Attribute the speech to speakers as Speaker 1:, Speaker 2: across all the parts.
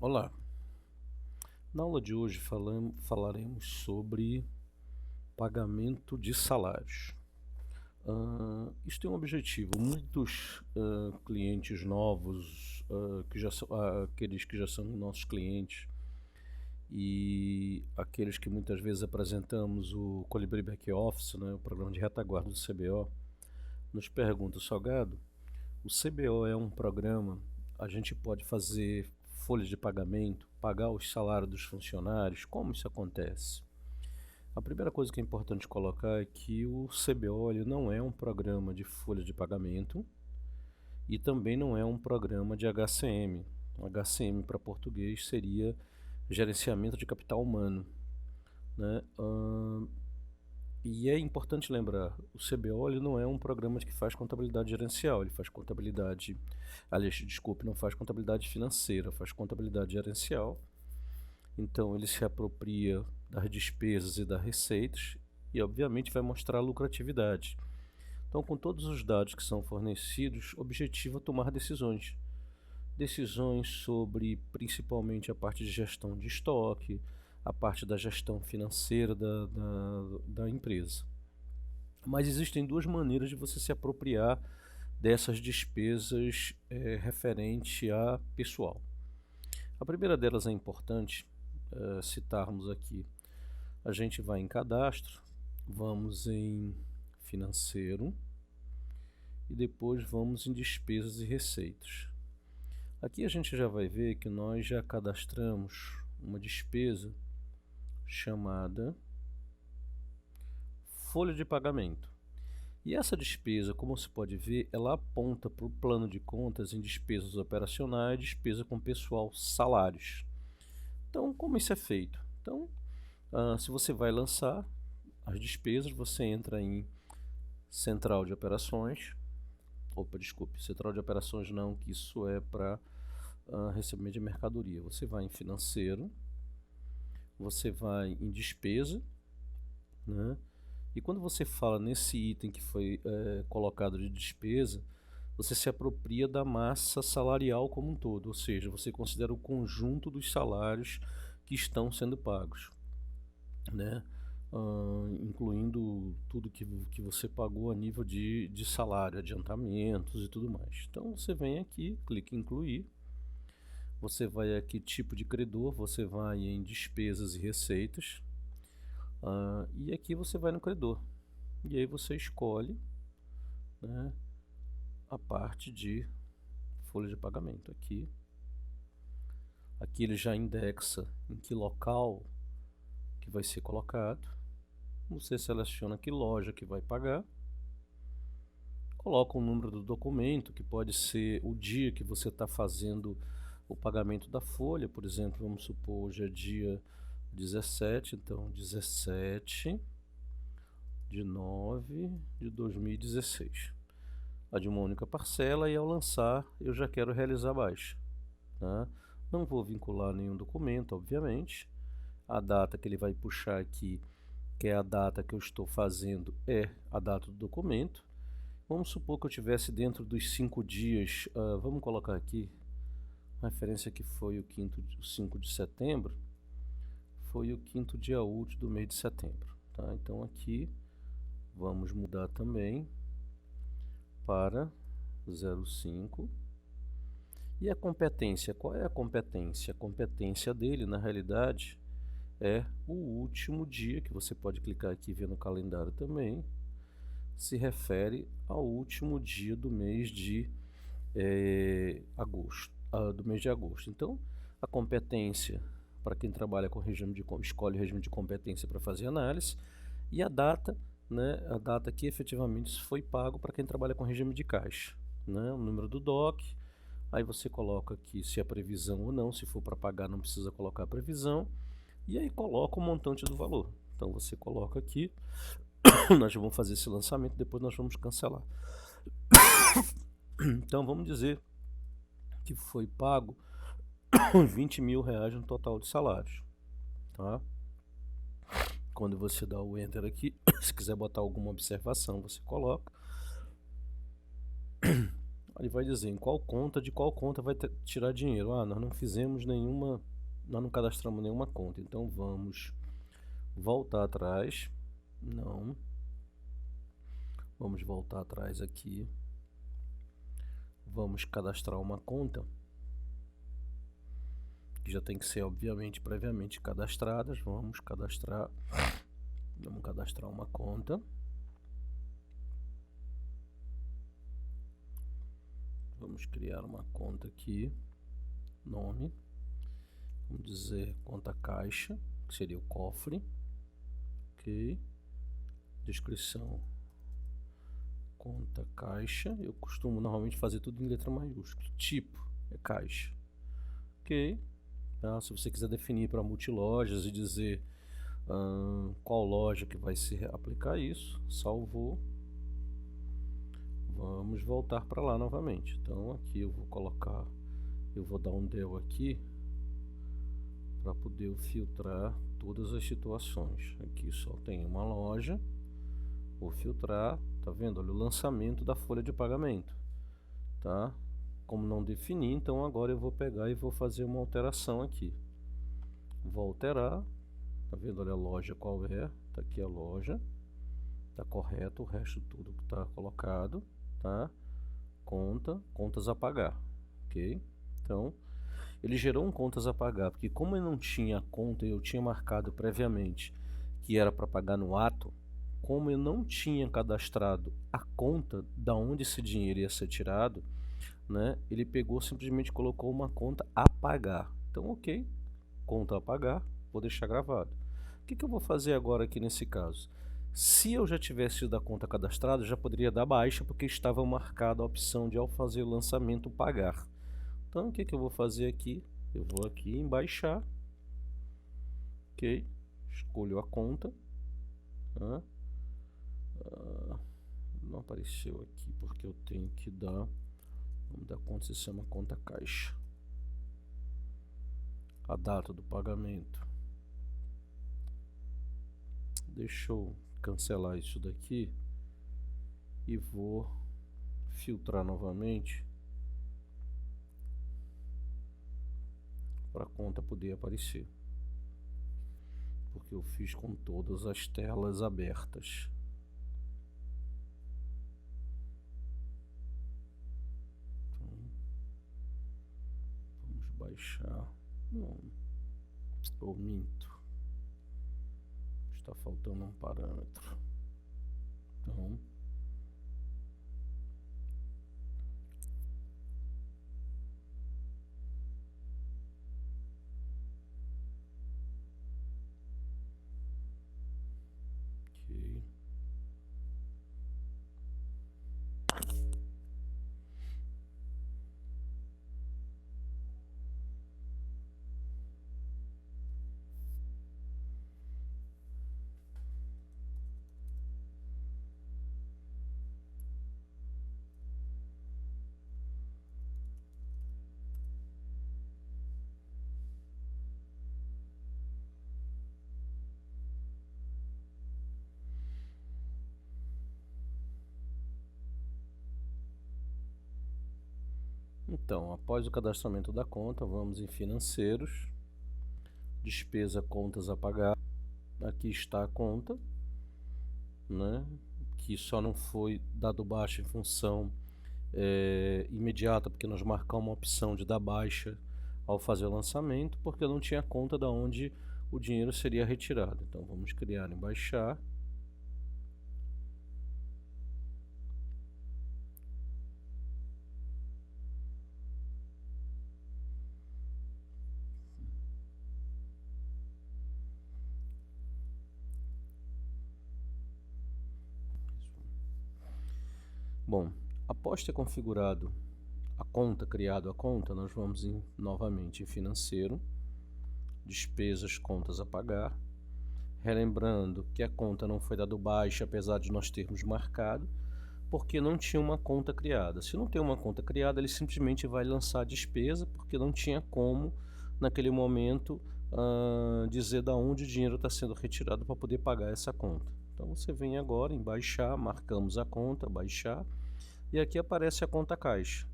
Speaker 1: Olá, na aula de hoje falaremos sobre pagamento de salários. Isso tem um objetivo. Muitos clientes novos, aqueles que já são nossos clientes e aqueles que muitas vezes apresentamos o Colibri Back Office, né, o programa de retaguarda do CBO, nos perguntam: Salgado, o CBO é um programa, a gente pode fazer folhas de pagamento, pagar os salários dos funcionários? Como isso acontece? A primeira coisa que é importante colocar é que o CBO ele não é um programa de folha de pagamento e também não é um programa de HCM. HCM para português seria gerenciamento de capital humano, né? E é importante lembrar, o CBO ele não é um programa que faz contabilidade gerencial, ele faz contabilidade, aliás, desculpe, não faz contabilidade financeira, faz contabilidade gerencial. Então ele se apropria das despesas e das receitas e obviamente vai mostrar a lucratividade. Então, com todos os dados que são fornecidos, o objetivo é tomar decisões. Decisões sobre principalmente a parte de gestão de estoque, a parte da gestão financeira da empresa. Mas existem duas maneiras de você se apropriar dessas despesas referente a pessoal. A primeira delas é importante citarmos aqui. A gente vai em cadastro, vamos em financeiro e depois vamos em despesas e receitas. Aqui a gente já vai ver que nós já cadastramos uma despesa chamada folha de pagamento. E essa despesa, como você pode ver, ela aponta para o plano de contas em despesas operacionais, despesa com pessoal, salários. Então, como isso é feito? Então, se você vai lançar as despesas, você entra em central de operações. Central de operações não, que isso é para recebimento de mercadoria. Você vai em financeiro, você vai em despesa, né? E quando você fala nesse item que foi colocado de despesa, você se apropria da massa salarial como um todo, ou seja, você considera o conjunto dos salários que estão sendo pagos, né? Incluindo tudo que você pagou a nível de salário, adiantamentos e tudo mais. Então você vem aqui, clica em incluir, você vai aqui tipo de credor, você vai em despesas e receitas, e aqui você vai no credor, e aí você escolhe, né, a parte de folha de pagamento. Aqui ele já indexa em que local que vai ser colocado. Você seleciona que loja que vai pagar, coloca o número do documento, que pode ser o dia que você está fazendo o pagamento da folha. Por exemplo, vamos supor, hoje é dia 17, então 17/9/2016. A de uma única parcela, e ao lançar eu já quero realizar a baixa, tá? Não vou vincular nenhum documento, obviamente. A data que ele vai puxar aqui, que é a data que eu estou fazendo, é a data do documento. Vamos supor que eu tivesse dentro dos 5 dias, vamos colocar aqui, a referência que foi o 5 de setembro, foi o 5º dia útil do mês de setembro, tá? Então aqui vamos mudar também para 05. E a competência, qual é a competência? A competência dele, na realidade, é o último dia, que você pode clicar aqui e ver no calendário também, se refere ao último dia do mês de agosto. Então, a competência, para quem trabalha com escolhe o regime de competência para fazer análise, e a data, né, a data que efetivamente isso foi pago para quem trabalha com regime de caixa, né, o número do DOC. Aí você coloca aqui se é previsão ou não. Se for para pagar, não precisa colocar a previsão. E aí coloca o montante do valor. Então você coloca aqui, nós vamos fazer esse lançamento, depois nós vamos cancelar. Então vamos dizer que foi pago R$ 20.000 no total de salários, tá? Quando você dá o Enter aqui, se quiser botar alguma observação, você coloca. Ele vai dizer em qual conta, de qual conta vai tirar dinheiro. Ah, nós não fizemos nenhuma, nós não cadastramos nenhuma conta. Então vamos voltar atrás. Não. Vamos voltar atrás aqui. Vamos cadastrar uma conta. Que já tem que ser, obviamente, previamente cadastradas. Vamos cadastrar uma conta. Vamos criar uma conta aqui. Nome. Vamos dizer conta caixa, que seria o cofre. Ok. Descrição. Conta caixa. Eu costumo normalmente fazer tudo em letra maiúscula. Tipo é caixa. Ok. Tá? Se você quiser definir para multilojas e dizer qual loja que vai se aplicar isso, salvou. Vamos voltar para lá novamente. Então aqui eu vou dar um del aqui para poder filtrar todas as situações. Aqui só tem uma loja. Vou filtrar, tá vendo? Olha o lançamento da folha de pagamento, tá? Como não defini, então agora eu vou pegar e vou fazer uma alteração aqui. Vou alterar, tá vendo? Olha a loja qual é, tá aqui a loja, tá correto, o resto tudo que tá colocado, tá? Contas a pagar, ok? Então, ele gerou um contas a pagar, porque como eu não tinha conta, eu tinha marcado previamente que era para pagar no ato, como eu não tinha cadastrado a conta da onde esse dinheiro ia ser tirado, né, ele pegou simplesmente colocou uma conta a pagar. Então, ok, conta a pagar, vou deixar gravado. O que eu vou fazer agora aqui nesse caso? Se eu já tivesse tido a conta cadastrada, já poderia dar baixa, porque estava marcada a opção de, ao fazer o lançamento, pagar. Então, o que eu vou fazer aqui? Eu vou aqui em baixar, ok, escolho a conta, tá? Não apareceu aqui porque eu tenho que dar, o nome da conta se chama conta caixa, a data do pagamento. Deixa eu cancelar isso daqui e vou filtrar novamente para a conta poder aparecer, porque eu fiz com todas as telas abertas. Baixar, não, ou minto, está faltando um parâmetro, então ok. Então, após o cadastramento da conta, vamos em financeiros, despesa, contas a pagar. Aqui está a conta, né, que só não foi dado baixa em função imediata, porque nós marcamos uma opção de dar baixa ao fazer o lançamento, porque eu não tinha conta da onde o dinheiro seria retirado. Então vamos criar em baixar. Bom, após ter configurado a conta, criado a conta, nós vamos novamente em financeiro, despesas, contas a pagar, relembrando que a conta não foi dado baixa, apesar de nós termos marcado, porque não tinha uma conta criada. Se não tem uma conta criada, ele simplesmente vai lançar a despesa, porque não tinha como, naquele momento, dizer da onde o dinheiro está sendo retirado para poder pagar essa conta. Então você vem agora em baixar, marcamos a conta, baixar, E aqui aparece a conta caixa.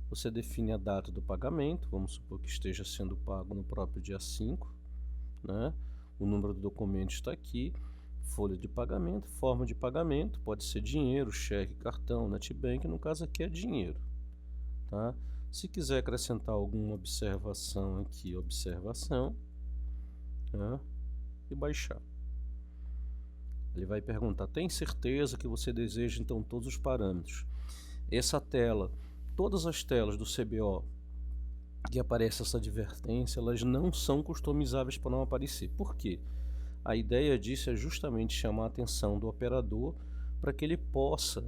Speaker 1: Você define a data do pagamento, vamos supor que esteja sendo pago no próprio dia 5, né? O número do documento está aqui, folha de pagamento, forma de pagamento, pode ser dinheiro, cheque, cartão, NetBank, no caso aqui é dinheiro, tá? Se quiser acrescentar alguma observação aqui, observação, né? E baixar. Ele vai perguntar, tem certeza que você deseja então todos os parâmetros? Essa tela, todas as telas do CBO que aparece essa advertência, elas não são customizáveis para não aparecer. Por quê? A ideia disso é justamente chamar a atenção do operador para que ele possa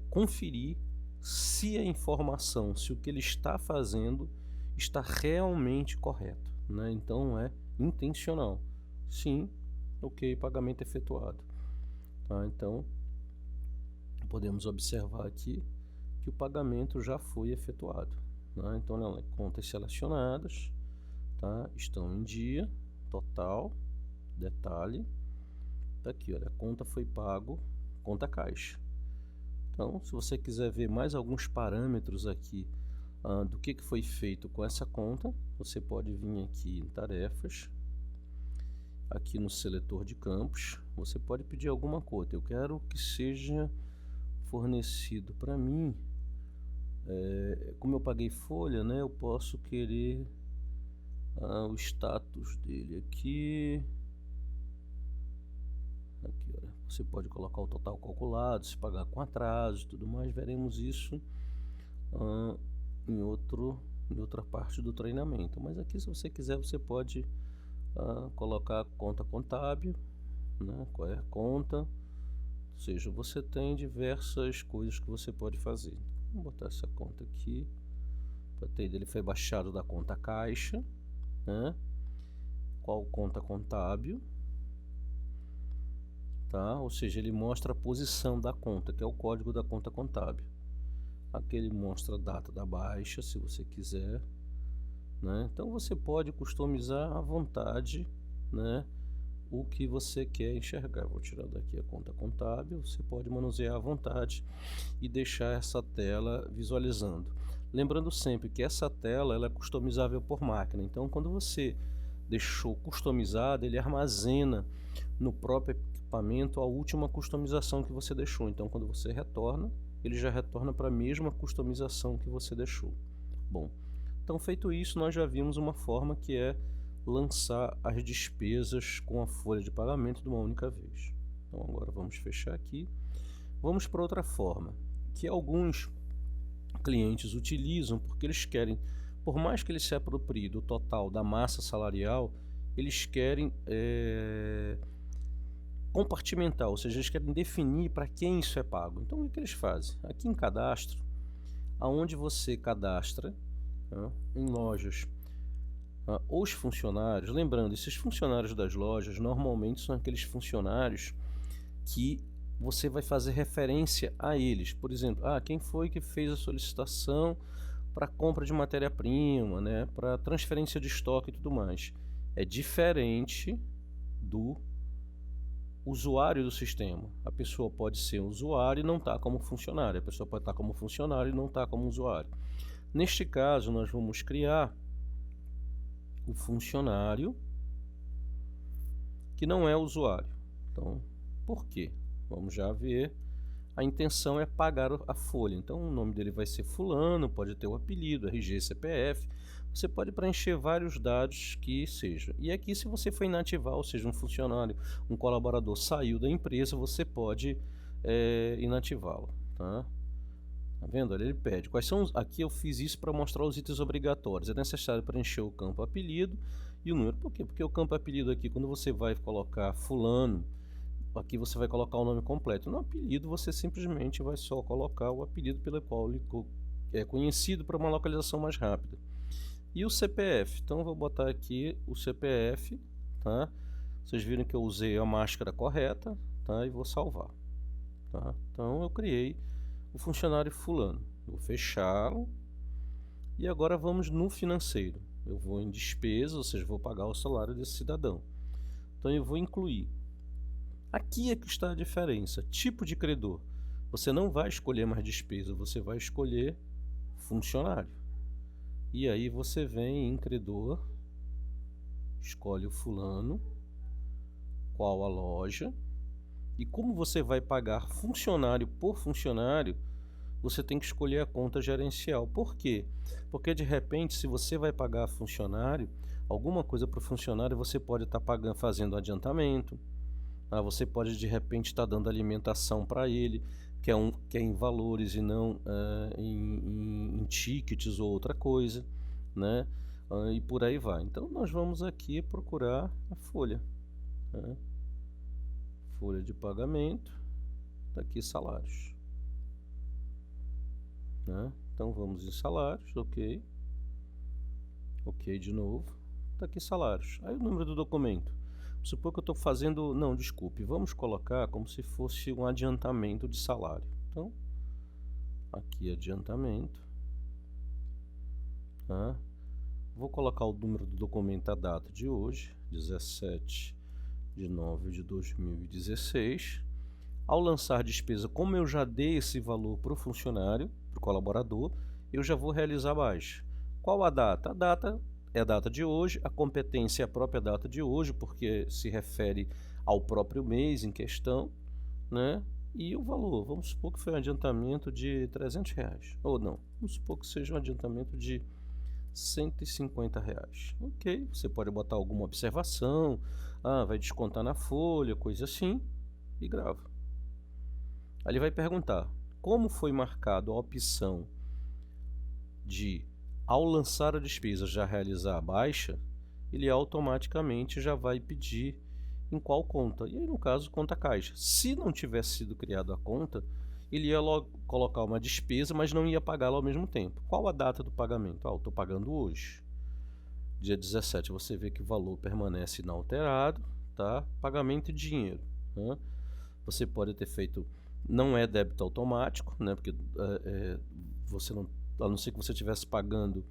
Speaker 1: conferir se a informação, se o que ele está fazendo está realmente correto, né? Então é intencional. Sim, ok, pagamento efetuado. Tá? Então podemos observar aqui que o pagamento já foi efetuado, né? Então olha lá, contas selecionadas, tá? Estão em dia, total, detalhe, tá aqui, olha, a conta foi pago, conta caixa. Então, se você quiser ver mais alguns parâmetros aqui do que foi feito com essa conta, você pode vir aqui em tarefas, aqui no seletor de campos, você pode pedir alguma coisa. Eu quero que seja fornecido para mim, como eu paguei folha, né, eu posso querer o status dele aqui, olha, você pode colocar o total calculado, se pagar com atraso e tudo mais. Veremos isso em outra parte do treinamento, mas aqui, se você quiser, você pode colocar conta contábil, né, qual é a conta, ou seja, você tem diversas coisas que você pode fazer. Vou botar essa conta aqui, ele foi baixado da conta caixa, né? Qual conta contábil, tá? Ou seja, ele mostra a posição da conta, que é o código da conta contábil. Aqui ele mostra a data da baixa, se você quiser, né? Então você pode customizar à vontade, né, o que você quer enxergar. Vou tirar daqui a conta contábil. Você pode manusear à vontade e deixar essa tela visualizando. Lembrando sempre que essa tela ela é customizável por máquina. Então, quando você deixou customizado, ele armazena no próprio equipamento a última customização que você deixou. Então, quando você retorna, ele já retorna para a mesma customização que você deixou. Bom, então feito isso, nós já vimos uma forma que é lançar as despesas com a folha de pagamento de uma única vez. Então agora vamos fechar aqui. Vamos para outra forma, que alguns clientes utilizam porque eles querem, por mais que ele se aproprie do total da massa salarial, eles querem compartimentar, ou seja, eles querem definir para quem isso é pago. Então o que eles fazem? Aqui em cadastro, aonde você cadastra, tá, em lojas, os funcionários, lembrando, esses funcionários das lojas normalmente são aqueles funcionários que você vai fazer referência a eles. Por exemplo, quem foi que fez a solicitação para compra de matéria-prima, né, para transferência de estoque e tudo mais. É diferente do usuário do sistema. A pessoa pode ser usuário e não estar como funcionário. A pessoa pode estar como funcionário e não estar como usuário. Neste caso, nós vamos criar o funcionário que não é usuário. Então, por quê? Vamos já ver. A intenção é pagar a folha. Então, o nome dele vai ser fulano, pode ter o apelido, RG, CPF. Você pode preencher vários dados que seja. E aqui, se você for inativar, ou seja, um funcionário, um colaborador saiu da empresa, você pode inativá-lo, tá? Tá vendo? Ele pede. Quais são aqui eu fiz isso para mostrar os itens obrigatórios. É necessário preencher o campo apelido e o número. Por quê? Porque o campo apelido aqui, quando você vai colocar fulano, aqui você vai colocar o nome completo. No apelido você simplesmente vai só colocar o apelido pelo qual ele é conhecido, para uma localização mais rápida. E o CPF, então eu vou botar aqui o CPF, tá? Vocês viram que eu usei a máscara correta, tá? E vou salvar, tá? Então eu criei o funcionário fulano. Vou fechá-lo. E agora vamos no financeiro. Eu vou em despesas, ou seja, vou pagar o salário desse cidadão. Então eu vou incluir. Aqui é que está a diferença. Tipo de credor. você não vai escolher mais despesa, você vai escolher funcionário. E aí você vem em credor, escolhe o fulano, qual a loja, e como você vai pagar funcionário por funcionário, você tem que escolher a conta gerencial. Por quê? Porque de repente, se você vai pagar funcionário, alguma coisa para o funcionário você pode estar pagando, fazendo adiantamento. Você pode de repente estar dando alimentação para ele, que é em valores e não em tickets ou outra coisa, né? E por aí vai. Então nós vamos aqui procurar a folha, né? Folha de pagamento, tá aqui salários, né? Então vamos em salários, ok, ok de novo, tá aqui salários. Aí o número do documento. Supor que eu estou fazendo, não, desculpe, vamos colocar como se fosse um adiantamento de salário. Então, aqui adiantamento, tá? Vou colocar o número do documento, a data de hoje, 17/9/2016. Ao lançar despesa, como eu já dei esse valor para o funcionário, para o colaborador, eu já vou realizar a baixa. Qual a data? A data é a data de hoje, a competência é a própria data de hoje, porque se refere ao próprio mês em questão, né? E o valor, vamos supor que foi um adiantamento de R$ 300, ou não, vamos supor que seja um adiantamento de R$ 150. Ok, você pode botar alguma observação, vai descontar na folha, coisa assim, e grava. Aí ele vai perguntar, como foi marcado a opção de, ao lançar a despesa, já realizar a baixa, ele automaticamente já vai pedir em qual conta. E aí, no caso, conta caixa. Se não tivesse sido criada a conta, ele ia logo colocar uma despesa, mas não ia pagá-la ao mesmo tempo. Qual a data do pagamento? Eu estou pagando hoje. Dia 17, você vê que o valor permanece inalterado, tá? Pagamento em dinheiro, né? Você pode ter feito, não é débito automático, né? Porque você não, a não ser que você estivesse pagando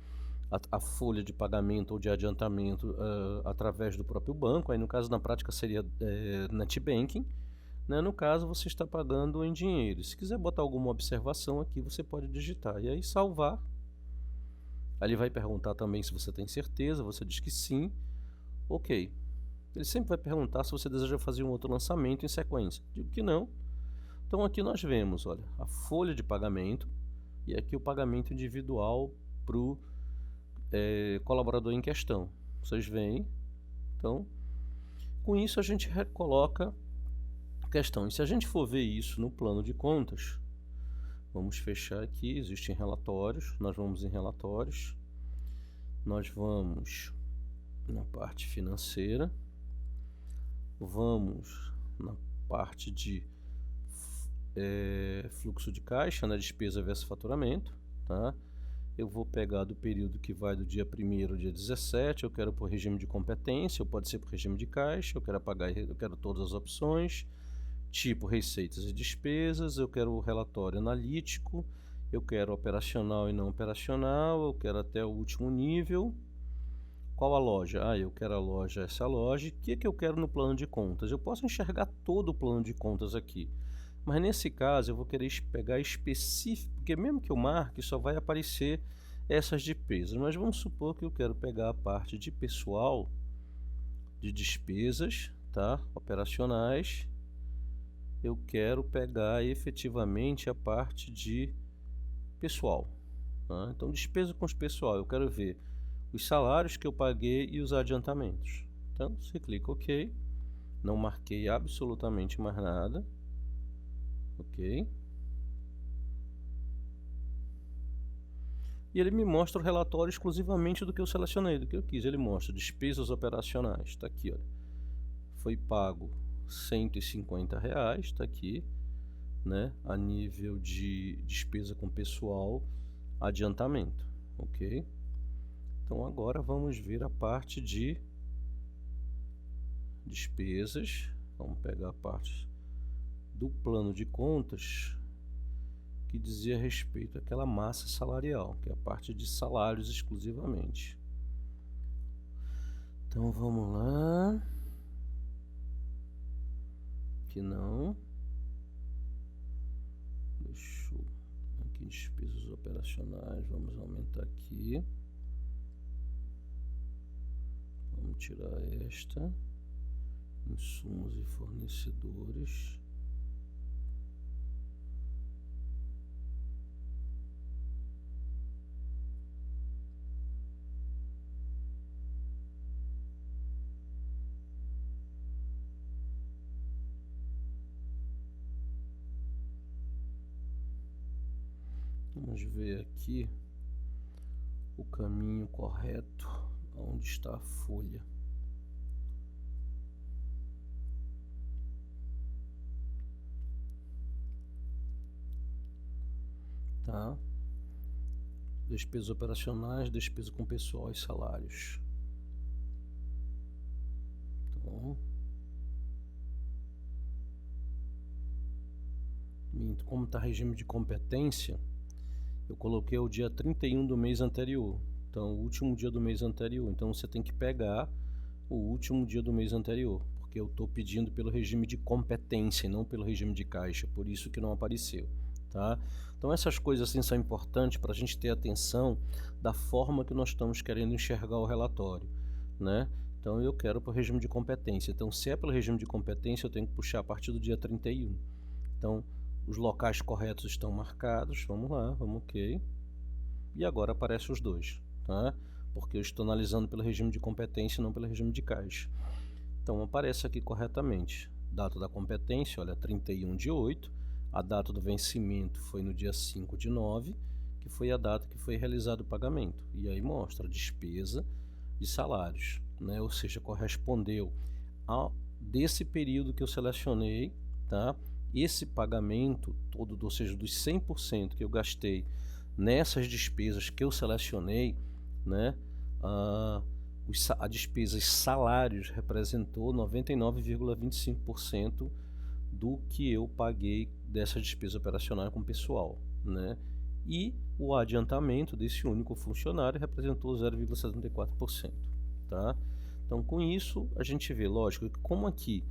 Speaker 1: a folha de pagamento ou de adiantamento através do próprio banco, aí no caso na prática seria net banking, né? No caso você está pagando em dinheiro. Se quiser botar alguma observação aqui, você pode digitar e aí salvar. Aí ele vai perguntar também se você tem certeza, você diz que sim, ok. Ele sempre vai perguntar se você deseja fazer um outro lançamento em sequência. Digo que não. Então aqui nós vemos, olha, a folha de pagamento e aqui o pagamento individual para o colaborador em questão. Vocês veem? Então, com isso a gente recoloca a questão. E se a gente for ver isso no plano de contas, vamos fechar aqui, existem relatórios, nós vamos em relatórios, nós vamos na parte financeira, vamos na parte de fluxo de caixa, né, despesa versus faturamento, tá? Eu vou pegar do período que vai do dia 1º ao dia 17, eu quero por regime de competência, ou pode ser por regime de caixa, eu quero todas as opções, tipo receitas e despesas, eu quero o relatório analítico, eu quero operacional e não operacional, eu quero até o último nível. Qual a loja? Eu quero a loja, essa loja. O que eu quero no plano de contas? Eu posso enxergar todo o plano de contas aqui. Mas nesse caso eu vou querer pegar específico, porque mesmo que eu marque, só vai aparecer essas despesas. Mas vamos supor que eu quero pegar a parte de pessoal, de despesas, tá? Operacionais. Eu quero pegar efetivamente a parte de pessoal, tá? Então despesa com os pessoal, eu quero ver os salários que eu paguei e os adiantamentos. Então você clica OK, não marquei absolutamente mais nada. Ok. E ele me mostra o relatório exclusivamente do que eu selecionei, do que eu quis. Ele mostra despesas operacionais, está aqui, olha. Foi pago R$ 150, está aqui, né? A nível de despesa com pessoal, adiantamento, ok? Então agora vamos ver a parte de despesas. Vamos pegar a parte do plano de contas que dizia respeito àquela massa salarial, que é a parte de salários exclusivamente. Então vamos lá. Aqui não. despesas operacionais, vamos aumentar aqui. Vamos tirar esta. Insumos e fornecedores. Vamos ver aqui o caminho correto, onde está a folha. Tá? Despesas operacionais, despesa com pessoal e salários. Então, como está regime de competência, eu coloquei o dia 31 do mês anterior. Então, o último dia do mês anterior. Então, você tem que pegar o último dia do mês anterior, porque eu estou pedindo pelo regime de competência e não pelo regime de caixa, por isso que não apareceu. Tá? Então essas coisas assim são importantes para a gente ter atenção da forma que nós estamos querendo enxergar o relatório, né? Então eu quero para o regime de competência. Então se é pelo regime de competência eu tenho que puxar a partir do dia 31. Então os locais corretos estão marcados, vamos lá, vamos ok. E agora aparecem os dois, tá? Porque eu estou analisando pelo regime de competência e não pelo regime de caixa. Então aparece aqui corretamente. Data da competência, olha, 31/8. A data do vencimento foi no dia 5/9, que foi a data que foi realizado o pagamento. E aí mostra a despesa de salários, né? Ou seja, correspondeu desse período que eu selecionei, tá? Esse pagamento todo, ou seja, dos 100% que eu gastei nessas despesas que eu selecionei, né? A despesa salários representou 99,25% do que eu paguei dessa despesa operacional com o pessoal, né? E o adiantamento desse único funcionário representou 0,74%, tá? Então, com isso, a gente vê, lógico, que como aqui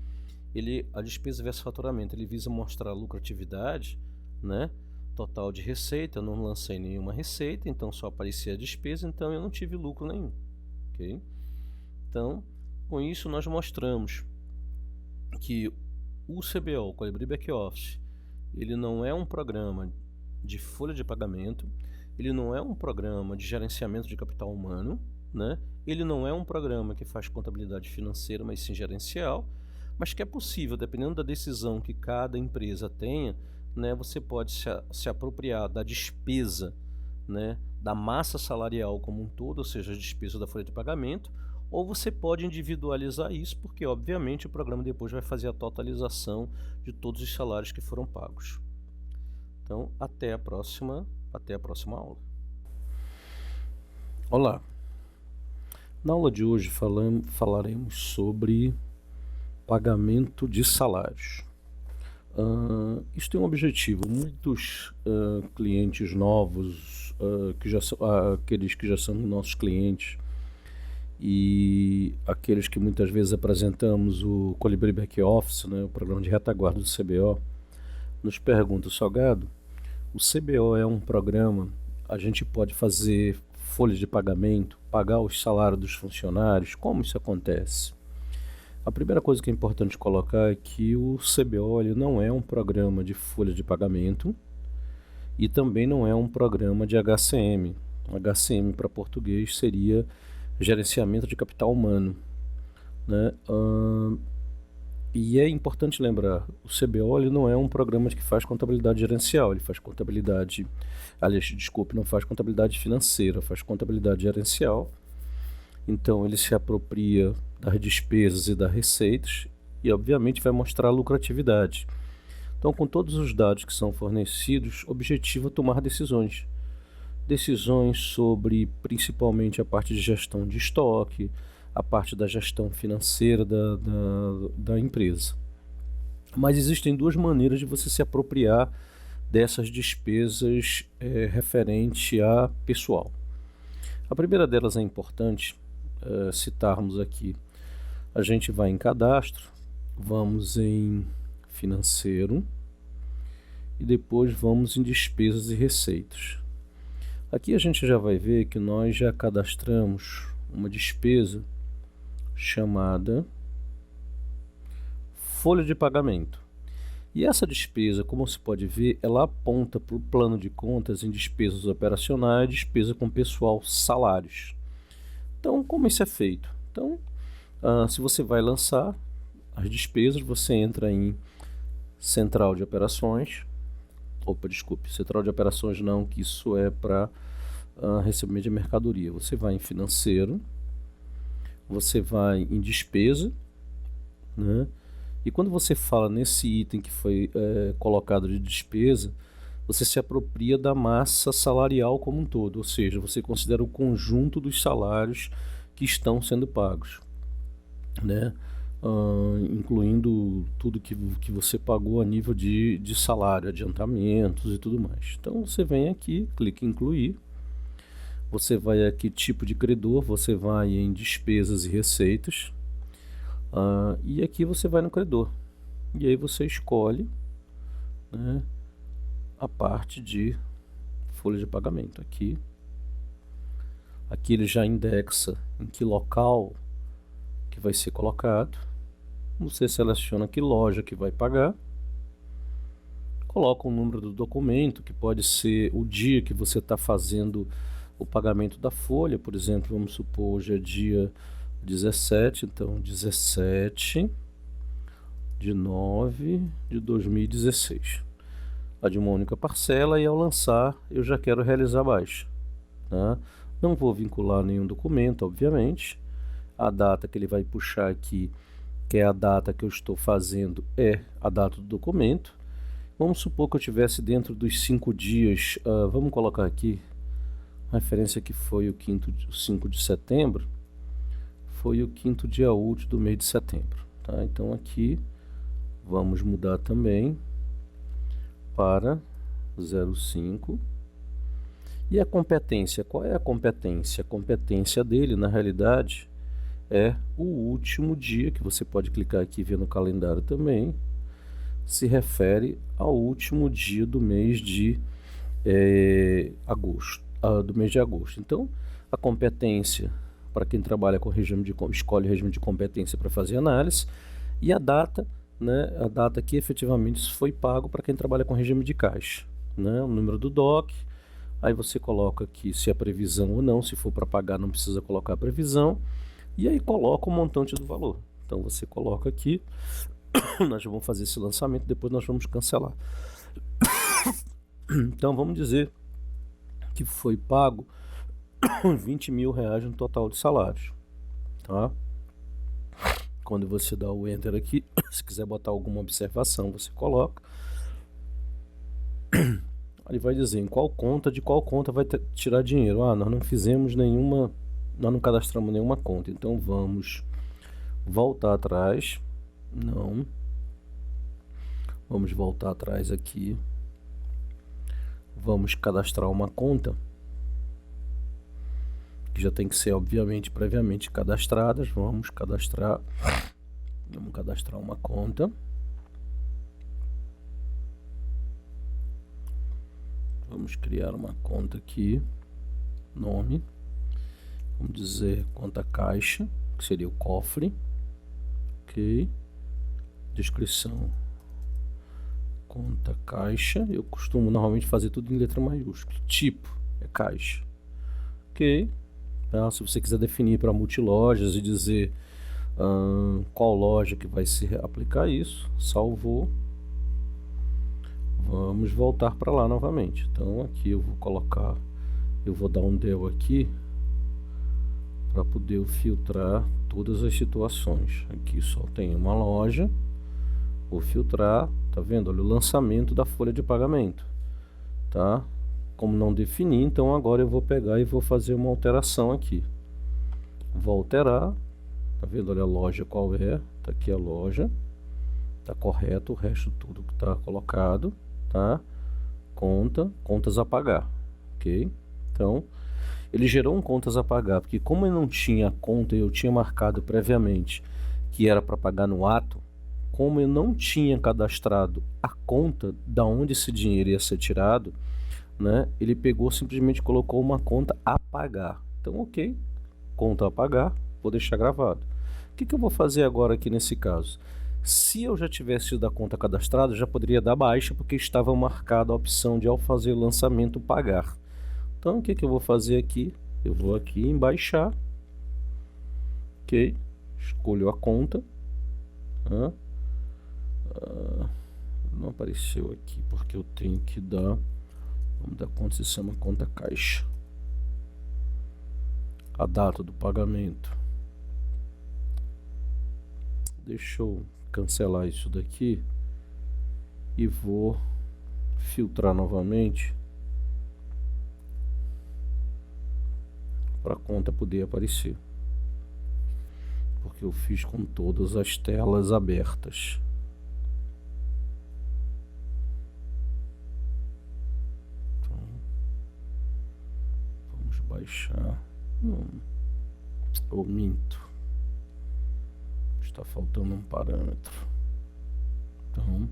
Speaker 1: a despesa versus faturamento, ele visa mostrar a lucratividade, né? Total de receita, eu não lancei nenhuma receita, então só aparecia a despesa, então eu não tive lucro nenhum, ok? Então, com isso nós mostramos que o CBO, o Colibri Back Office, ele não é um programa de folha de pagamento, ele não é um programa de gerenciamento de capital humano, né? Ele não é um programa que faz contabilidade financeira, mas sim gerencial, mas que é possível, dependendo da decisão que cada empresa tenha, né, você pode se apropriar da despesa, né, da massa salarial como um todo, ou seja, a despesa da folha de pagamento, ou você pode individualizar isso, porque obviamente o programa depois vai fazer a totalização de todos os salários que foram pagos. Então, até a próxima aula. Olá! Na aula de hoje falaremos sobre pagamento de salários. Isso tem um objetivo. Muitos clientes novos, aqueles que já são nossos clientes, e aqueles que muitas vezes apresentamos o Colibri Back Office, né, o programa de retaguarda do CBO, nos perguntam: Salgado, o CBO é um programa, a gente pode fazer folha de pagamento, pagar os salários dos funcionários? Como isso acontece? A primeira coisa que é importante colocar é que o CBO ele não é um programa de folha de pagamento e também não é um programa de HCM. HCM para português seria gerenciamento de capital humano, né? E é importante lembrar, o CBO ele não é um programa que faz contabilidade gerencial, ele faz contabilidade, não faz contabilidade financeira, faz contabilidade gerencial. Então ele se apropria das despesas e das receitas e obviamente vai mostrar a lucratividade. Então, com todos os dados que são fornecidos, o objetivo é tomar decisões sobre principalmente a parte de gestão de estoque, a parte da gestão financeira da empresa. Mas existem duas maneiras de você se apropriar dessas despesas referente a pessoal. A primeira delas é importante citarmos aqui. A gente vai em cadastro, vamos em financeiro e depois vamos em despesas e receitas. Aqui a gente já vai ver que nós já cadastramos uma despesa chamada folha de pagamento. E essa despesa, como você pode ver, ela aponta para o plano de contas em despesas operacionais, despesa com pessoal, salários. Então, como isso é feito? Então, se você vai lançar as despesas, você entra em central de operações. Central de operações não, que isso é para recebimento de mercadoria. Você vai em financeiro, você vai em despesa, né? E quando você fala nesse item que foi colocado de despesa, você se apropria da massa salarial como um todo, ou seja, você considera o conjunto dos salários que estão sendo pagos, né? Incluindo tudo que você pagou a nível de salário, adiantamentos e tudo mais. Então você vem aqui, clica em incluir, você vai aqui tipo de credor, você vai em despesas e receitas, e aqui você vai no credor, e aí você escolhe, né, a parte de folha de pagamento. Aqui ele já indexa em que local que vai ser colocado. Você seleciona que loja que vai pagar, coloca o número do documento, que pode ser o dia que você está fazendo o pagamento da folha. Por exemplo, vamos supor, hoje é dia 17, então 17/9/2016. A de uma única parcela, e ao lançar eu já quero realizar a baixa, tá? Não vou vincular nenhum documento, obviamente. A data que ele vai puxar aqui, que é a data que eu estou fazendo, é a data do documento. Vamos supor que eu tivesse dentro dos 5 dias, vamos colocar aqui, a referência que foi o 5 de setembro, foi o 5º dia útil do mês de setembro, tá? Então aqui vamos mudar também para 05. E a competência, qual é a competência? A competência dele, na realidade, é o último dia, que você pode clicar aqui e ver no calendário também, se refere ao último dia do mês de agosto, Então, a competência, para quem trabalha com escolhe o regime de competência para fazer análise, e a data, né, a data que efetivamente isso foi pago para quem trabalha com regime de caixa, né, o número do DOC. Aí você coloca aqui se é previsão ou não. Se for para pagar, não precisa colocar a previsão. E aí coloca o montante do valor. Então você coloca aqui, nós vamos fazer esse lançamento, depois nós vamos cancelar. Então vamos dizer que foi pago R$20 mil no total de salários, tá? Quando você dá o Enter aqui, se quiser botar alguma observação, você coloca. Ele vai dizer em qual conta, de qual conta vai tirar dinheiro. Nós não fizemos nenhuma, nós não cadastramos nenhuma conta. Então vamos voltar atrás. Não. Vamos voltar atrás aqui. Vamos cadastrar uma conta, que já tem que ser, obviamente, previamente cadastradas. Vamos cadastrar uma conta. Vamos criar uma conta aqui, nome, vamos dizer conta caixa, que seria o cofre, ok, descrição, conta caixa, eu costumo normalmente fazer tudo em letra maiúscula, tipo, é caixa, ok, tá? Se você quiser definir para multilojas e dizer qual loja que vai se aplicar isso, salvou. Vamos voltar para lá novamente. Então aqui eu vou dar um del aqui para poder filtrar todas as situações. Aqui só tem uma loja, vou filtrar, tá vendo? Olha o lançamento da folha de pagamento, tá? Como não defini, então agora eu vou pegar e vou fazer uma alteração aqui. Vou alterar, tá vendo? Olha a loja qual é, tá aqui a loja, tá correto, o resto tudo que tá colocado. Tá? Contas a pagar, ok? Então, ele gerou um contas a pagar, porque como eu não tinha conta, eu tinha marcado previamente que era para pagar no ato, como eu não tinha cadastrado a conta da onde esse dinheiro ia ser tirado, né, ele pegou simplesmente colocou uma conta a pagar. Então, ok, conta a pagar, vou deixar gravado. O que eu vou fazer agora aqui nesse caso? Se eu já tivesse tido a conta cadastrada, já poderia dar baixa, porque estava marcada a opção de, ao fazer o lançamento, pagar. Então, o que eu vou fazer aqui? Eu vou aqui em baixar, ok, escolho a conta. Não apareceu aqui, porque eu tenho que dar, o nome da conta se chama conta caixa. A data do pagamento. Deixa eu cancelar isso daqui e vou filtrar novamente para a conta poder aparecer, porque eu fiz com todas as telas abertas. Então, vamos baixar. Não, eu minto, está faltando um parâmetro. Então,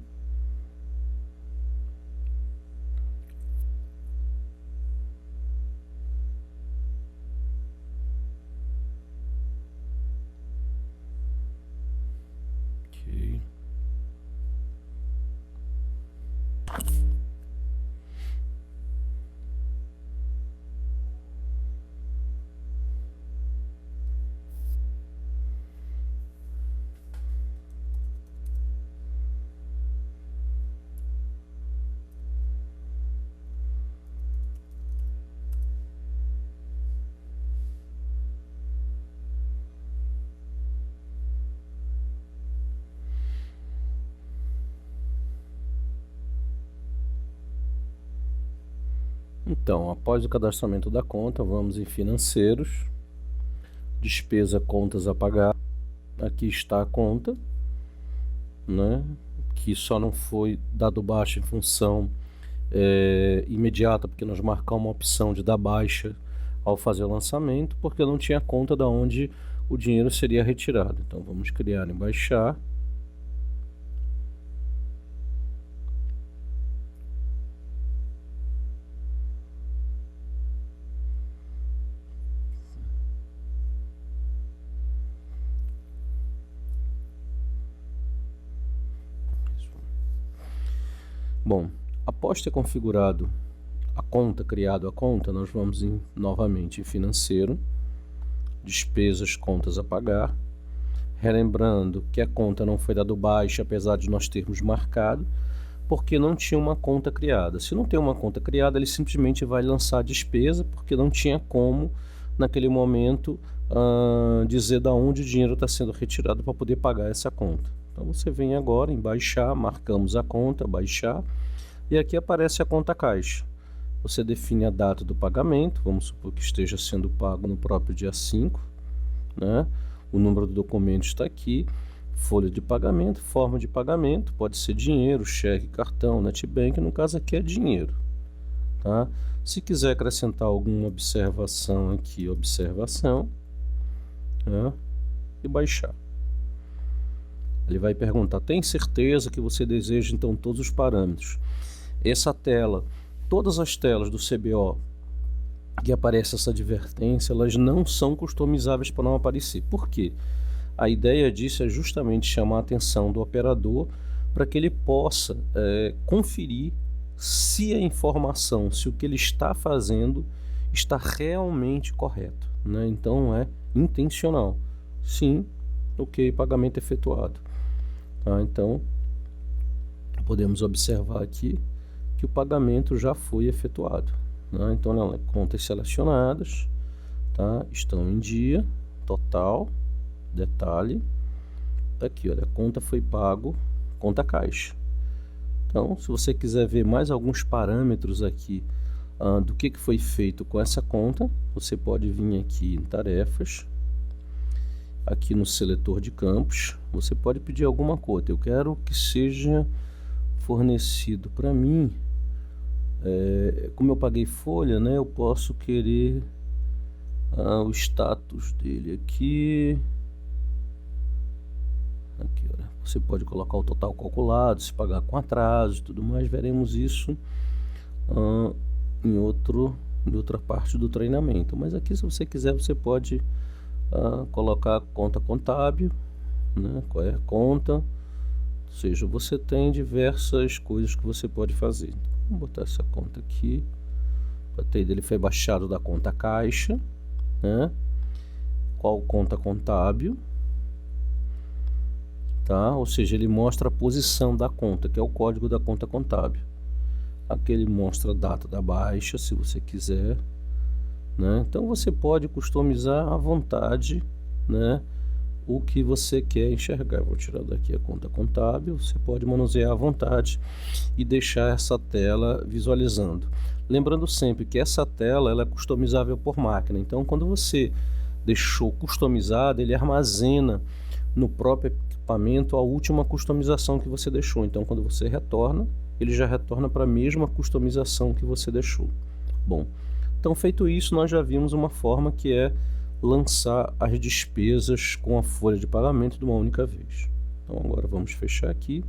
Speaker 1: ok. Então, após o cadastramento da conta, vamos em financeiros, despesa, contas a pagar. Aqui está a conta, né, que só não foi dado baixa em função imediata, porque nós marcamos uma opção de dar baixa ao fazer o lançamento, porque não tinha conta da onde o dinheiro seria retirado. Então vamos criar em baixar. Bom, após ter configurado a conta, criado a conta, nós vamos novamente em financeiro, despesas, contas a pagar, relembrando que a conta não foi dado baixa, apesar de nós termos marcado, porque não tinha uma conta criada. Se não tem uma conta criada, ele simplesmente vai lançar a despesa, porque não tinha como, naquele momento, dizer da onde o dinheiro está sendo retirado para poder pagar essa conta. Então você vem agora em baixar, marcamos a conta, baixar, e aqui aparece a conta caixa. Você define a data do pagamento, vamos supor que esteja sendo pago no próprio dia 5, né? O número do documento está aqui, folha de pagamento, forma de pagamento, pode ser dinheiro, cheque, cartão, NetBank, no caso aqui é dinheiro, tá? Se quiser acrescentar alguma observação aqui, observação, né? E baixar. Ele vai perguntar, tem certeza que você deseja então todos os parâmetros? Essa tela, todas as telas do CBO que aparece essa advertência, elas não são customizáveis para não aparecer. Por quê? A ideia disso é justamente chamar a atenção do operador para que ele possa conferir se a informação, se o que ele está fazendo está realmente correto, né? Então é intencional. Sim, ok, pagamento efetuado. Tá? Então podemos observar aqui que o pagamento já foi efetuado, né? Então, olha, contas selecionadas, tá? Estão em dia, total, detalhe, tá aqui, olha, a conta foi pago, conta caixa. Então, se você quiser ver mais alguns parâmetros aqui do que foi feito com essa conta, você pode vir aqui em tarefas, aqui no seletor de campos, você pode pedir alguma coisa. Eu quero que seja fornecido para mim, como eu paguei folha, né, eu posso querer o status dele aqui, Aqui, olha, você pode colocar o total calculado, se pagar com atraso e tudo mais. Veremos isso em outra parte do treinamento. Mas aqui, se você quiser, você pode colocar conta contábil, né? Qual é a conta? Ou seja, você tem diversas coisas que você pode fazer. Então, vamos botar essa conta aqui. Botei dele, foi baixado da conta caixa, né? Qual conta contábil? Tá? Ou seja, ele mostra a posição da conta, que é o código da conta contábil. Aqui ele mostra a data da baixa, se você quiser, né? Então você pode customizar à vontade, né, o que você quer enxergar. Vou tirar daqui a conta contábil. Você pode manusear à vontade e deixar essa tela visualizando. Lembrando sempre que essa tela ela é customizável por máquina. Então, quando você deixou customizado, ele armazena no próprio equipamento a última customização que você deixou. Então, quando você retorna, ele já retorna para a mesma customização que você deixou. Bom, então feito isso, nós já vimos uma forma que é lançar as despesas com a folha de pagamento de uma única vez. Então agora vamos fechar aqui.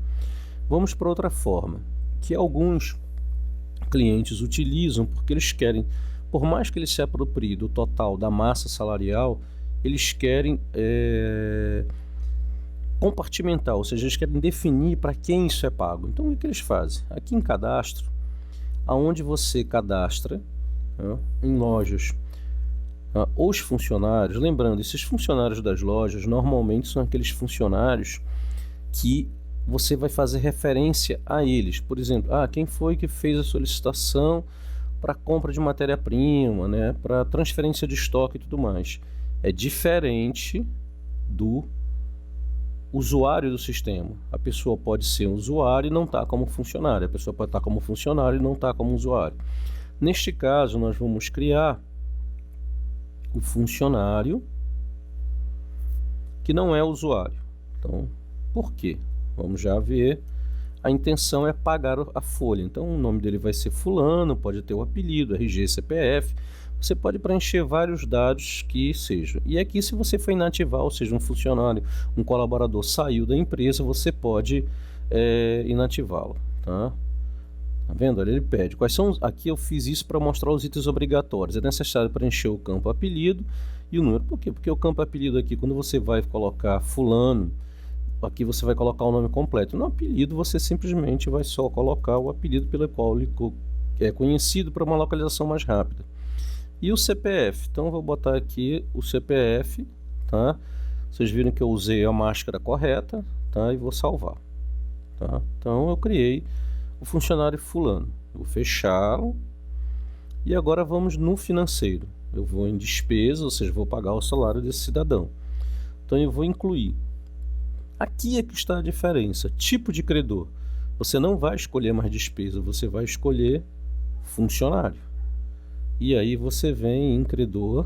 Speaker 1: Vamos para outra forma, que alguns clientes utilizam porque eles querem, por mais que ele se aproprie do total da massa salarial, eles querem compartimentar, ou seja, eles querem definir para quem isso é pago. Então o que eles fazem? Aqui em cadastro, aonde você cadastra, né, em lojas, os funcionários, lembrando, esses funcionários das lojas normalmente são aqueles funcionários que você vai fazer referência a eles. Por exemplo, quem foi que fez a solicitação para compra de matéria-prima, né, para transferência de estoque e tudo mais. É diferente do usuário do sistema. A pessoa pode ser um usuário e não estar como funcionário. A pessoa pode estar como funcionário e não estar como usuário. Neste caso, nós vamos criar o funcionário que não é usuário. Então, por quê? Vamos já ver. A intenção é pagar a folha. Então, o nome dele vai ser fulano, pode ter o apelido, RG, CPF. Você pode preencher vários dados que sejam. E aqui, se você for inativar, ou seja, um funcionário, um colaborador saiu da empresa, você pode inativá-lo, tá? Tá vendo? Ele pede. Quais são? Aqui eu fiz isso para mostrar os itens obrigatórios. É necessário preencher o campo apelido e o número. Por quê? Porque o campo apelido aqui, quando você vai colocar fulano, aqui você vai colocar o nome completo. No apelido, você simplesmente vai só colocar o apelido pelo qual ele é conhecido, para uma localização mais rápida. E o CPF? Então, eu vou botar aqui o CPF, tá? Vocês viram que eu usei a máscara correta, tá? E vou salvar, tá? Então, eu criei o funcionário fulano. Vou fechá-lo. E agora vamos no financeiro. Eu vou em despesa, ou seja, vou pagar o salário desse cidadão. Então, eu vou incluir. Aqui é que está a diferença. Tipo de credor. Você não vai escolher mais despesa, você vai escolher funcionário. E aí você vem em credor,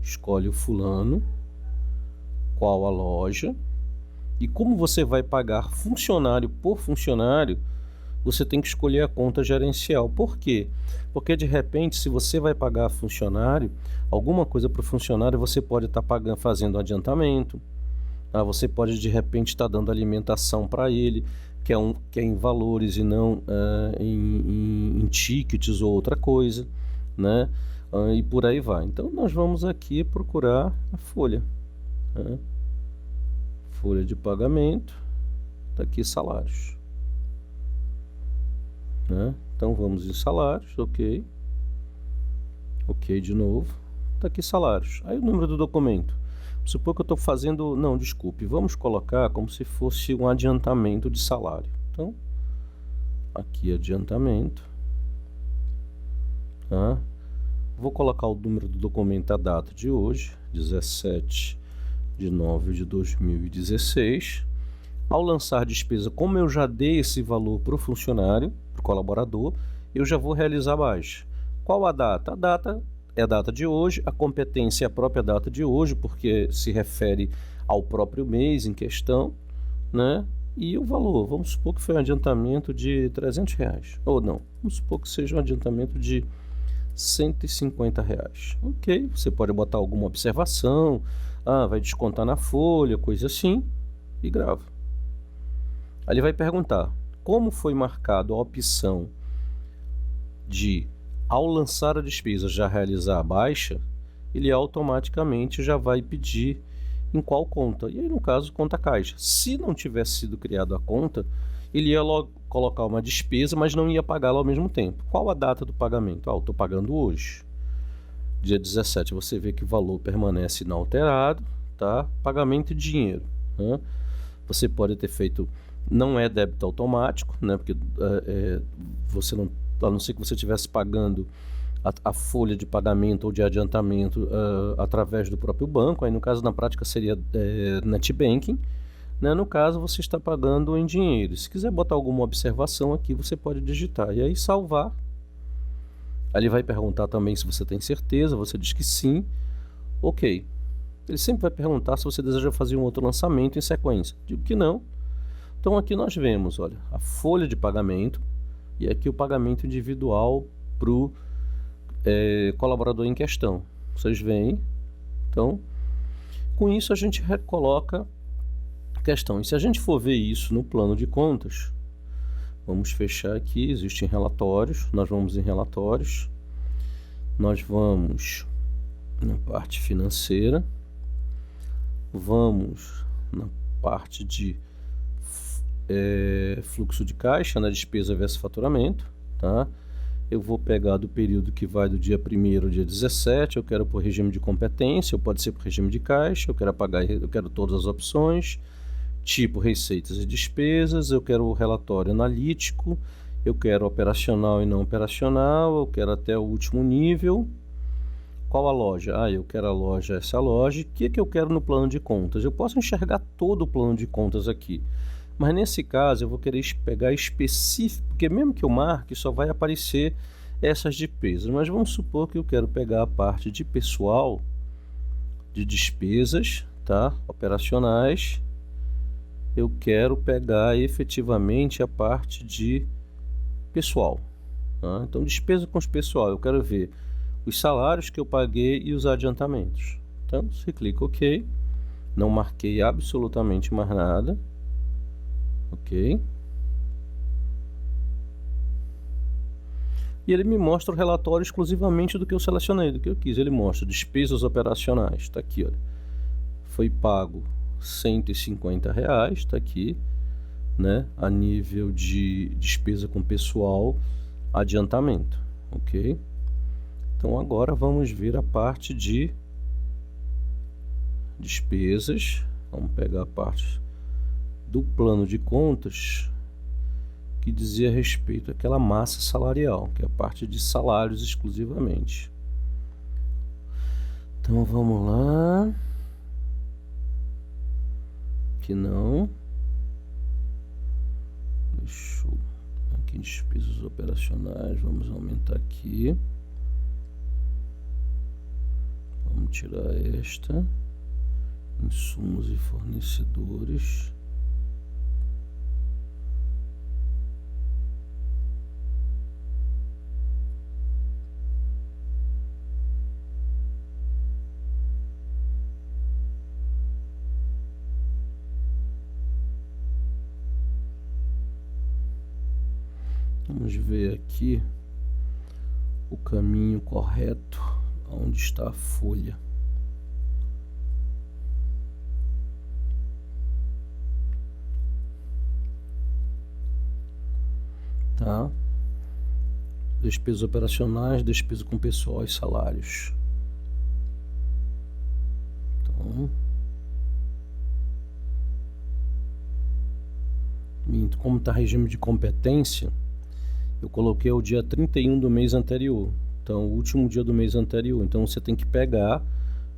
Speaker 1: escolhe o fulano, qual a loja, e como você vai pagar funcionário por funcionário, você tem que escolher a conta gerencial. Por quê? Porque de repente, se você vai pagar funcionário, alguma coisa para o funcionário você pode estar pagando, fazendo adiantamento. Você pode de repente estar dando alimentação para ele, que é em valores e não em tickets ou outra coisa, né? E por aí vai. Então nós vamos aqui procurar a folha, né? Folha de pagamento, tá aqui salários, né? Então vamos em salários, ok de novo, tá aqui salários. Aí o número do documento. Supor que eu estou fazendo... Não, desculpe. Vamos colocar como se fosse um adiantamento de salário. Então, aqui adiantamento. Tá? Vou colocar o número do documento, a data de hoje, 17/9/2016. Ao lançar despesa, como eu já dei esse valor para o funcionário, para o colaborador, eu já vou realizar a baixa. Qual a data? A data é a data de hoje, a competência é a própria data de hoje, porque se refere ao próprio mês em questão, né? E o valor, vamos supor que foi um adiantamento de R$300, ou não, vamos supor que seja um adiantamento de R$150. Ok, você pode botar alguma observação, vai descontar na folha, coisa assim, e gravo. Aí ele vai perguntar, como foi marcado a opção de, ao lançar a despesa, já realizar a baixa, ele automaticamente já vai pedir em qual conta. E aí, no caso, conta caixa. Se não tivesse sido criada a conta, ele ia logo colocar uma despesa, mas não ia pagá-la ao mesmo tempo. Qual a data do pagamento? Eu estou pagando hoje. Dia 17, você vê que o valor permanece inalterado, tá? Pagamento de dinheiro, né? Você pode ter feito, não é débito automático, né? Porque você não, a não ser que você estivesse pagando a folha de pagamento ou de adiantamento através do próprio banco, aí no caso, na prática, seria net banking, né? No caso, você está pagando em dinheiro. Se quiser botar alguma observação aqui, você pode digitar e aí salvar. Aí ele vai perguntar também se você tem certeza, você diz que sim, ok. Ele sempre vai perguntar se você deseja fazer um outro lançamento em sequência. Digo que não. Então aqui nós vemos, olha, a folha de pagamento e aqui o pagamento individual para o colaborador em questão. Vocês veem? Então, com isso a gente recoloca a questão. E se a gente for ver isso no plano de contas, vamos fechar aqui, existem relatórios, nós vamos em relatórios, nós vamos na parte financeira, vamos na parte de fluxo de caixa, na despesa versus faturamento, tá? Eu vou pegar do período que vai do dia 1º ao dia 17, eu quero por regime de competência, ou pode ser por regime de caixa, eu quero todas as opções, tipo receitas e despesas, eu quero o relatório analítico, eu quero operacional e não operacional, eu quero até o último nível. Qual a loja? Eu quero a loja, essa loja. O que eu quero no plano de contas? Eu posso enxergar todo o plano de contas aqui, mas nesse caso eu vou querer pegar específico, porque mesmo que eu marque, só vai aparecer essas despesas. Mas vamos supor que eu quero pegar a parte de pessoal, de despesas, tá? Operacionais. Eu quero pegar efetivamente a parte de pessoal, tá? Então, despesa com os pessoal, eu quero ver os salários que eu paguei e os adiantamentos. Então, você clica OK, não marquei absolutamente mais nada, OK. E ele me mostra o relatório exclusivamente do que eu selecionei, do que eu quis. Ele mostra despesas operacionais, está aqui, olha. Foi pago R$150, está aqui, né? A nível de despesa com pessoal, adiantamento, ok? Então agora vamos ver a parte de despesas. Vamos pegar a parte do plano de contas que dizia respeito àquela massa salarial, que é a parte de salários exclusivamente. Então vamos lá. Aqui não. Deixa eu... Aqui despesas operacionais, vamos aumentar aqui. Vamos tirar esta. Insumos e fornecedores. Vamos ver aqui o caminho correto, onde está a folha. Tá? Despesas operacionais, despesa com pessoal e salários. Então, como está regime de competência, eu coloquei o dia 31 do mês anterior. Então, o último dia do mês anterior. Então, você tem que pegar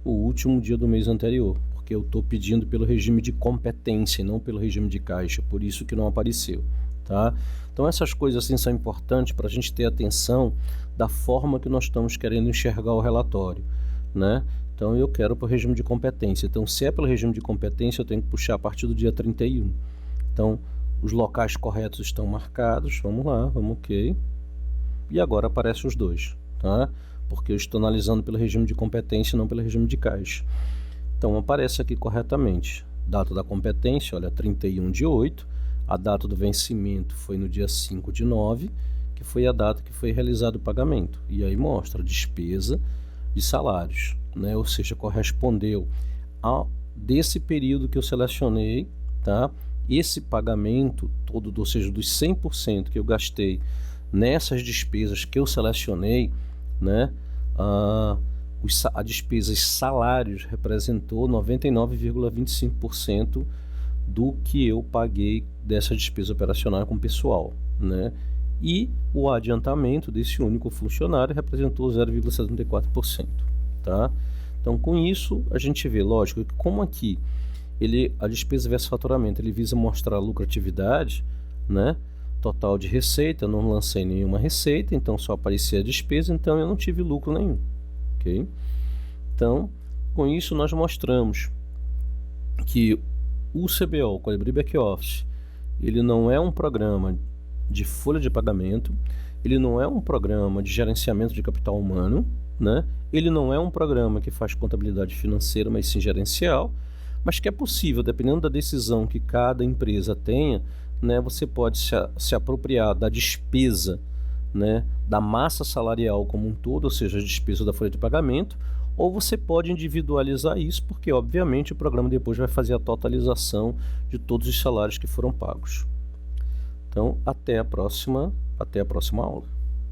Speaker 1: o último dia do mês anterior, porque eu estou pedindo pelo regime de competência e não pelo regime de caixa, por isso que não apareceu, tá? Então, essas coisas assim são importantes para a gente ter atenção da forma que nós estamos querendo enxergar o relatório, né? Então, eu quero para o regime de competência. Então, se é pelo regime de competência, eu tenho que puxar a partir do dia 31. Então, os locais corretos estão marcados. Vamos lá, vamos OK. E agora aparecem os dois, tá? Porque eu estou analisando pelo regime de competência e não pelo regime de caixa. Então aparece aqui corretamente, Data da competência, olha, 31/8. A data do vencimento foi no dia 5/9, que foi a data que foi realizado o pagamento. E aí mostra a despesa de salários, né? Ou seja, correspondeu desse período que eu selecionei, tá? Esse pagamento todo, ou seja, dos 100% que eu gastei nessas despesas que eu selecionei, né? A despesa salários representou 99,25% do que eu paguei dessa despesa operacional com o pessoal, né? E o adiantamento desse único funcionário representou 0,74%, tá? Então, com isso, a gente vê, lógico, que como aqui a despesa versus faturamento, ele visa mostrar a lucratividade, né? Total de receita, não lancei nenhuma receita, então só aparecia a despesa, então eu não tive lucro nenhum, ok? Então, com isso nós mostramos que o CBO, o Colibri Back Office, ele não é um programa de folha de pagamento, ele não é um programa de gerenciamento de capital humano, né? Ele não é um programa que faz contabilidade financeira, mas sim gerencial, mas que é possível, dependendo da decisão que cada empresa tenha, né, você pode se apropriar da despesa, né, da massa salarial como um todo, ou seja, a despesa da folha de pagamento, ou você pode individualizar isso, porque obviamente o programa depois vai fazer a totalização de todos os salários que foram pagos. Então, até a próxima aula.